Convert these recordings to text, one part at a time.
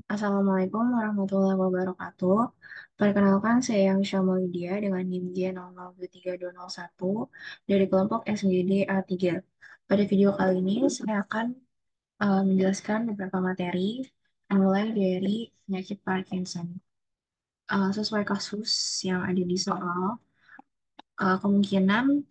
Assalamualaikum warahmatullahi wabarakatuh. Perkenalkan, saya yang Syamalidia dengan NIM J002321 dari kelompok SGD A3. Pada video kali ini, saya akan menjelaskan beberapa materi, mulai dari penyakit Parkinson. Sesuai kasus yang ada di soal, kemungkinan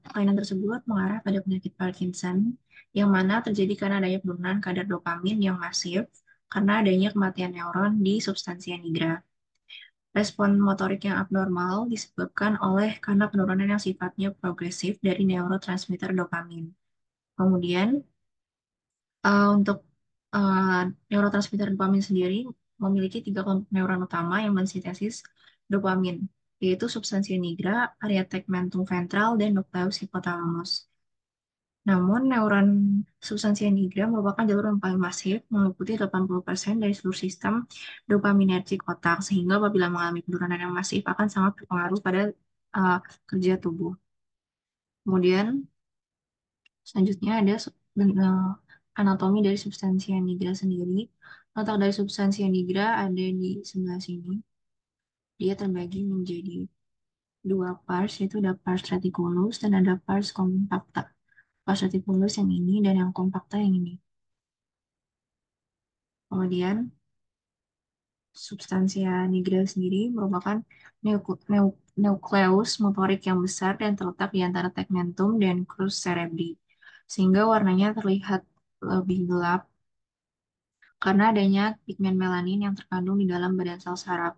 kelainan tersebut mengarah pada penyakit Parkinson, yang mana terjadi karena adanya penurunan kadar dopamin yang masif karena adanya kematian neuron di substansia nigra. Respon motorik yang abnormal disebabkan oleh karena penurunan yang sifatnya progresif dari neurotransmitter dopamin. Kemudian, untuk uh, neurotransmitter dopamin sendiri memiliki tiga kelompok neuron utama yang mensintesis dopamin, yaitu substansia nigra, area tegmentum ventral, dan nukleus hipotalamus. Namun, neuron substansia nigra merupakan jalur yang paling masif, meliputi 80% dari seluruh sistem dopaminergic otak, sehingga apabila mengalami penurunan yang masif akan sangat berpengaruh pada uh, kerja tubuh. Kemudian, selanjutnya ada anatomi dari substansia nigra sendiri. Letak dari substansia nigra ada di sebelah sini. Dia terbagi menjadi dua pars, yaitu ada pars reticulus dan ada pars compacta. Pars reticulus yang ini dan yang compacta yang ini. Kemudian, substansia nigra sendiri merupakan nukleus motorik yang besar dan terletak di antara tegmentum dan crus cerebri, sehingga warnanya terlihat lebih gelap karena adanya pigmen melanin yang terkandung di dalam badan sel saraf.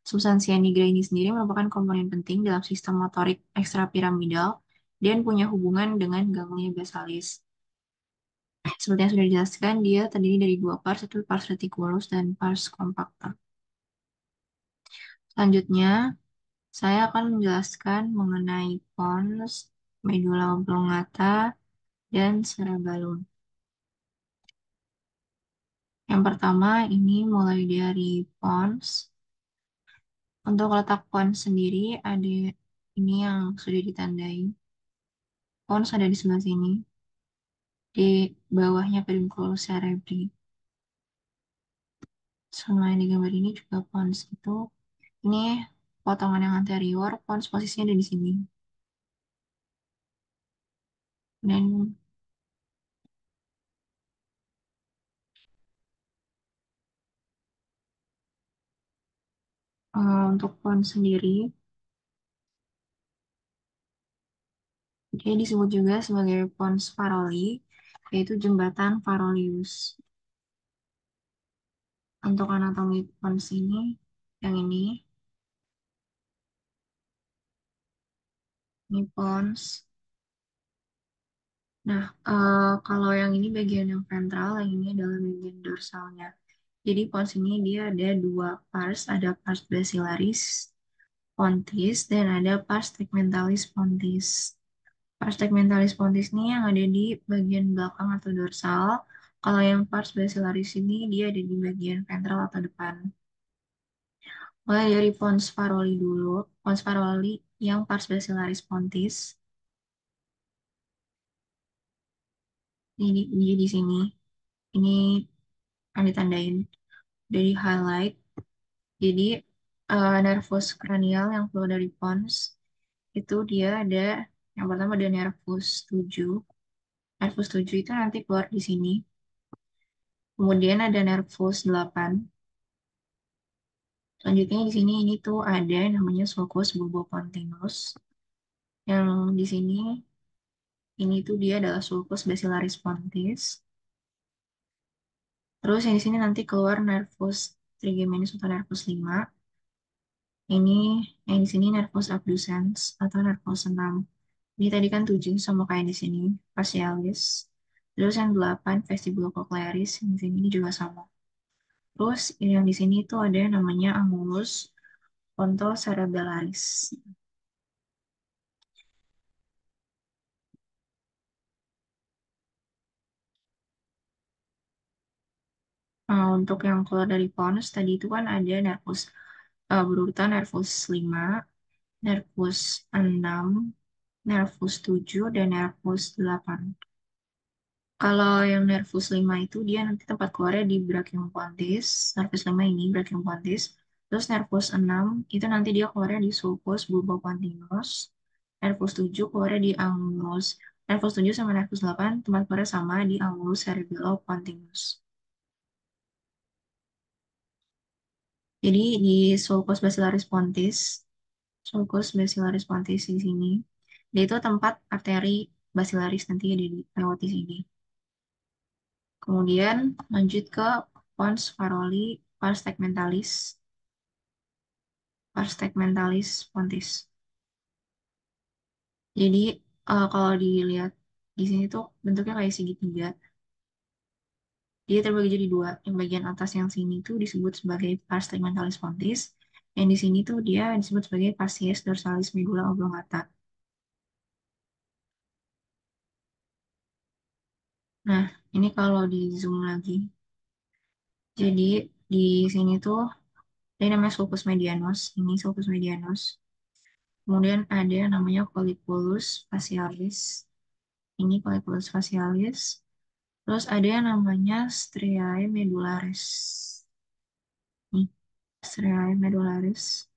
Substansia nigra ini sendiri merupakan komponen penting dalam sistem motorik ekstrapiramidal dan punya hubungan dengan ganglia basalis. Seperti yang sudah dijelaskan, dia terdiri dari dua pars, yaitu pars reticulus dan pars compacta. Selanjutnya, saya akan menjelaskan mengenai pons, medula oblongata, dan cerebellum. Yang pertama, ini mulai dari pons. Untuk letak pons sendiri, ada ini yang sudah ditandai. Pons ada di sebelah sini. Di bawahnya pedunculus cerebri. Sama yang di gambar ini juga pons itu. Ini potongan yang anterior, pons posisinya ada di sini. Dan untuk pons sendiri, dia disebut juga sebagai pons Faroli, yaitu jembatan Farolius. Untuk anatomi pons ini, yang ini pons. Nah, kalau yang ini bagian yang ventral, yang ini adalah bagian dorsalnya. Jadi pons ini dia ada dua pars, ada pars basilaris pontis dan ada pars tegmentalis pontis. Pars tegmentalis pontis ini yang ada di bagian belakang atau dorsal. Kalau yang pars basilaris ini dia ada di bagian ventral atau depan. Mulai dari pons Faroli dulu. Pons Faroli yang pars basilaris pontis. Ini di sini. Ini yang ditandain dari highlight. Jadi nervus kranial yang keluar dari pons itu dia ada yang pertama ada nervus 7. Nervus 7 itu nanti keluar di sini. Kemudian ada nervus 8. Selanjutnya di sini ini tuh ada namanya sulcus bulbopontinus. Yang di sini ini tuh dia adalah sulcus basilaris pontis. Terus yang di sini nanti keluar nervus trigeminus atau nervus 5. Ini yang di sini nervus abducens atau nervus 6. Ini tadi kan 7 sama kayak di sini, facialis. Terus yang 8 vestibulocochlearis, yang di sini juga sama. Terus yang di sini itu ada yang namanya angulus pontocerebellaris. Nah, untuk yang keluar dari pons tadi itu kan ada nervus berurutan nervus 5, nervus 6, nervus 7, dan nervus 8. Kalau yang nervus 5 itu dia nanti tempat keluarnya di brachiopondys. Nervus 5 ini brachiopondys. Terus nervus 6 itu nanti dia keluarnya di sulcus bulbopontinus. Nervus 7 keluarnya di angulus. Nervus 7 sama nervus 8 tempat keluarnya sama di angulus cerebellopontinus. Jadi di sulcus bacillaris pontis, sulcus bacillaris pontis di sini, dia itu tempat arteri basilaris nanti ada di lewat di sini. Kemudian lanjut ke pons faroli, pars tegmentalis, pars tegmentalis pontis. Jadi kalau dilihat di sini tuh bentuknya kayak segitiga. Dia terbagi jadi dua. Yang bagian atas yang sini tuh disebut sebagai pars tegmentalis pontis. Yang di sini tuh dia disebut sebagai facies dorsalis medulla oblongata. Nah, ini kalau di zoom lagi. Jadi di sini tuh ini namanya sulcus medianus. Ini sulcus medianus. Kemudian ada yang namanya colliculus facialis. Ini colliculus facialis. Terus ada yang namanya striae medullaris. Nih, striae medullaris.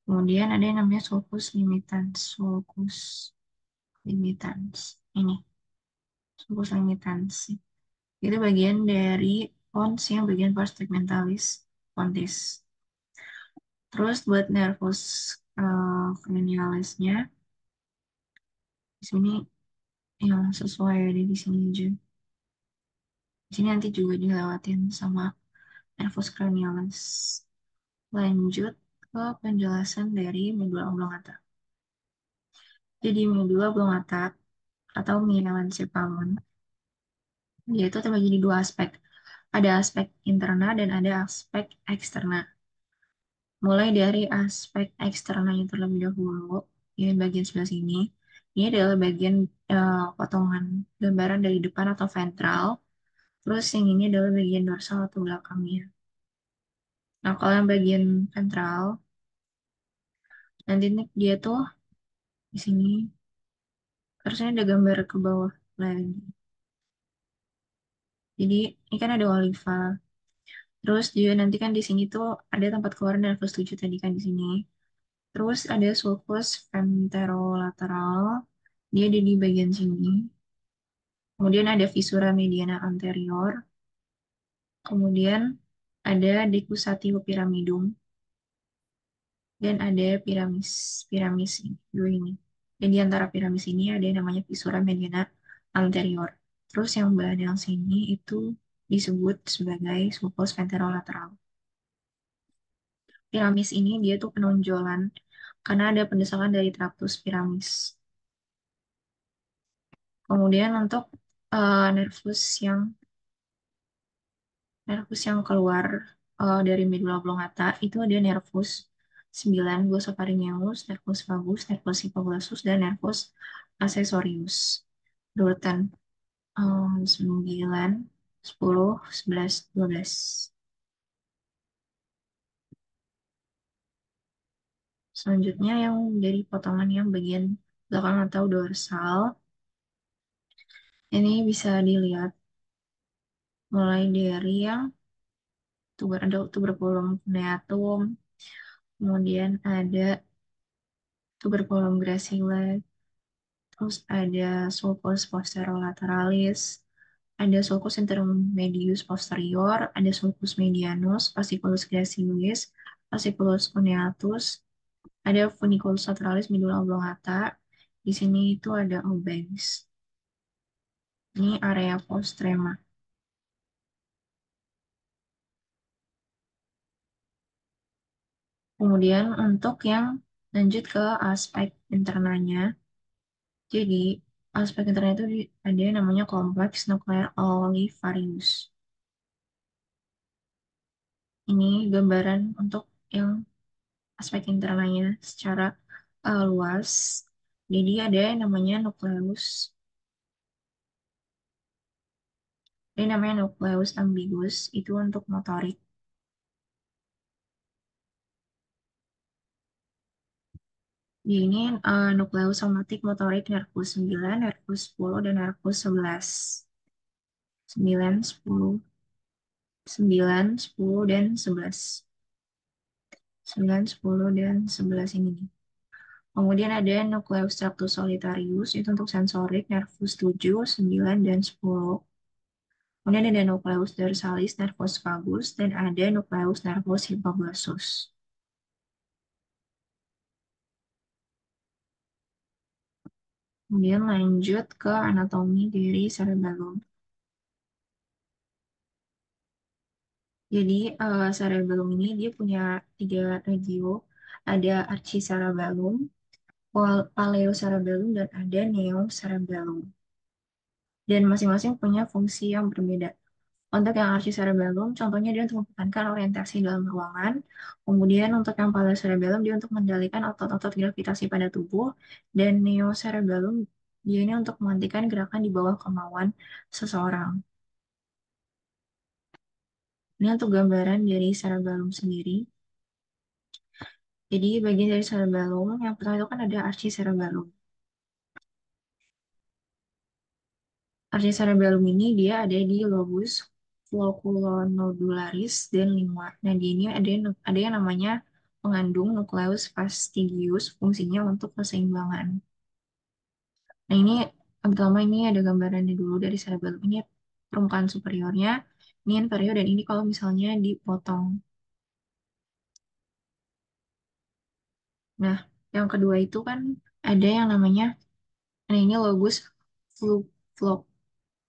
Kemudian ada yang namanya sulcus limitans. Sulcus limitans. Ini, sulcus limitans. Itu bagian dari pons yang bagian pars tegmentalis pontis. Terus buat nervus cranialisnya, di sini yang sesuai ada di sini aja. Di sini nanti juga dilewatin sama nervus cranialis. Lanjut ke penjelasan dari medula oblongata. Jadi medula oblongata atau mielencephalon, yaitu terbagi di dua aspek. Ada aspek interna dan ada aspek eksterna. Mulai dari aspek eksternanya terlebih dahulu, ini bagian sebelah sini. Ini adalah bagian potongan gambaran dari depan atau ventral. Terus yang ini adalah bagian dorsal atau belakangnya. Nah, kalau yang bagian ventral, nanti nih dia tuh di sini harusnya ada gambar ke bawah lagi. Jadi ini kan ada oliva. Terus juga nanti kan di sini tuh ada tempat keluar nervus 7 tadi kan di sini. Terus ada sulcus ventrolateral. Dia ada di bagian sini. Kemudian ada visura mediana anterior. Kemudian ada decussatio pyramidum. Dan ada piramis. Piramis ini, dua ini. Dan di antara piramis ini ada yang namanya visura mediana anterior. Terus yang badan sini itu disebut sebagai sulcus ventrolateral. Piramis ini dia tuh penonjolan karena ada pendesakan dari traptus piramis. Kemudian untuk nervus yang keluar dari medulla oblongata itu ada nervus 9 glossopharyngeus, nervus vagus, nervus hypoglossus, dan nervus accessorius. Urutan 9, 10, 11, 12. Selanjutnya yang dari potongan yang bagian belakang atau dorsal, ini bisa dilihat mulai dari yang ada tuberculum cuneatum, kemudian ada tuberculum gracile, terus ada sulcus posterolateralis, ada sulcus intermedius posterior, ada sulcus medianus, fasciculus gracilis, fasciculus cuneatus, ada funiculus lateralis medulla oblongata. Di sini itu ada obens. Ini area postrema. Kemudian untuk yang lanjut ke aspek internanya, jadi aspek internanya itu ada yang namanya kompleks nuklear olivarius. Ini gambaran untuk yang aspek internanya secara luas. Jadi ada yang namanya nukleus. Ini namanya nukleus ambiguus, itu untuk motorik. Di ini nukleus somatik motorik nervus 9, nervus 10, dan nervus 11. 9, 10, 9, 10, dan 11. 9, 10, dan 11 ini nih. Kemudian ada nukleus tractus solitarius, itu untuk sensorik, nervus 7, 9, dan 10. Kemudian ada nukleus dorsalis, nervus vagus, dan ada nukleus nervus hypoglossum. Kemudian lanjut ke anatomi dari cerebellum. Jadi cerebellum ini dia punya tiga regio, ada archicerebellum, paleocerebellum, dan ada neocerebellum. Dan masing-masing punya fungsi yang berbeda. Untuk yang archicerebellum, contohnya dia untuk mempertahankan orientasi dalam ruangan. Kemudian untuk yang paleocerebellum, dia untuk mengendalikan otot-otot gravitasi pada tubuh. Dan neocerebellum, dia ini untuk menghentikan gerakan di bawah kemauan seseorang. Ini untuk gambaran dari cerebellum sendiri. Jadi bagian dari cerebellum, yang pertama itu kan ada archicerebellum. Archicerebellum ini dia ada di lobus floculonodularis dan lingua. Nah, di ini ada yang namanya mengandung nukleus fastigius, fungsinya untuk keseimbangan. Nah, ini yang pertama ini ada gambarannya dulu dari cerebellum. Ini permukaan superiornya, ini inferior, dan ini kalau misalnya dipotong. Nah, yang kedua itu kan ada yang namanya, nah ini lobus flu,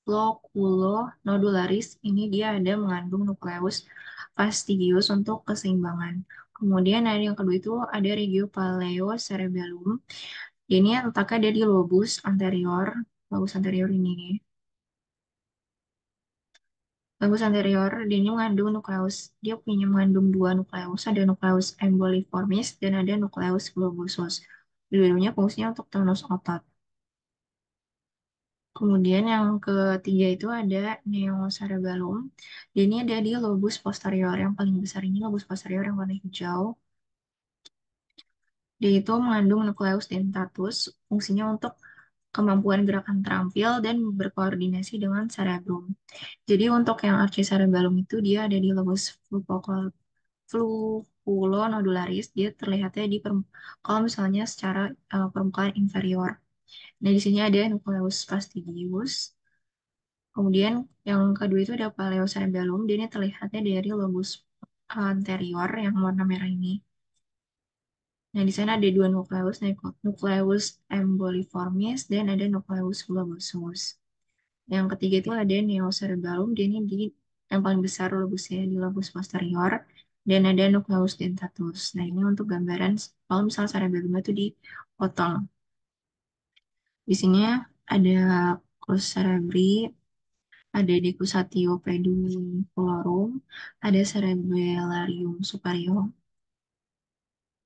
floculonodularis ini dia ada mengandung nukleus fastigius untuk keseimbangan. Kemudian ada yang kedua itu ada regio paleocerebellum. Ini letaknya ada di lobus anterior. Lobus anterior ini nih. Lobus anterior dia ini mengandung nukleus. Dia punya mengandung dua nukleus. Ada nukleus emboliformis dan ada nukleus globosus. Dua-duanya fungsinya untuk tonus otot. Kemudian yang ketiga itu ada neocerebellum. Dia ini ada di lobus posterior. Yang paling besar ini lobus posterior yang warna hijau. Dia itu mengandung nukleus dentatus. Fungsinya untuk kemampuan gerakan terampil dan berkoordinasi dengan cerebrum. Jadi untuk yang archicerebellum itu dia ada di lobus fluculonodularis. Dia terlihatnya di kalau misalnya secara permukaan inferior. Nah, di sini ada nukleus fastigius. Kemudian yang kedua itu ada paleocerebellum. Dia ini terlihatnya dari lobus anterior yang warna merah ini. Nah, di sana ada dua nukleus, nukleus emboliformis dan ada nukleus globosus. Yang ketiga itu ada neocerebellum. Dia ini di yang paling besar lobusnya di lobus posterior dan ada nukleus dentatus. Nah, ini untuk gambaran kalau misalnya cerebellum itu dipotong. Di sini ada crus cerebri, ada Decussatio pedunculorum, ada Cerebellarium superior.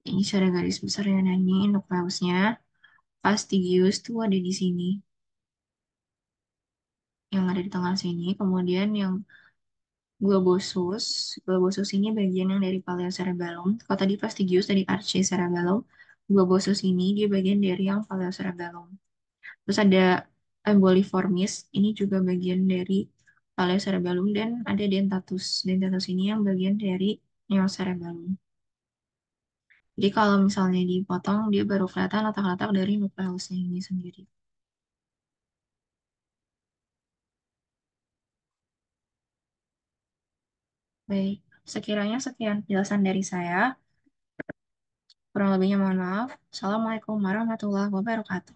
Ini secara garis besar ya, nah ini nukleusnya. Fastigius tuh ada di sini, yang ada di tengah sini. Kemudian yang globosus, globosus ini bagian yang dari paleocerebellum. Kalau tadi fastigius dari archicerebellum, globosus ini dia bagian dari yang paleocerebellum. Terus ada emboliformis, ini juga bagian dari paleocerebellum dan ada dentatus. Dentatus ini yang bagian dari neocerebellum. Jadi kalau misalnya dipotong, dia baru kelihatan letak-letak dari nukleusnya ini sendiri. Baik, sekiranya sekian penjelasan dari saya. Kurang lebihnya mohon maaf. Assalamualaikum warahmatullahi wabarakatuh.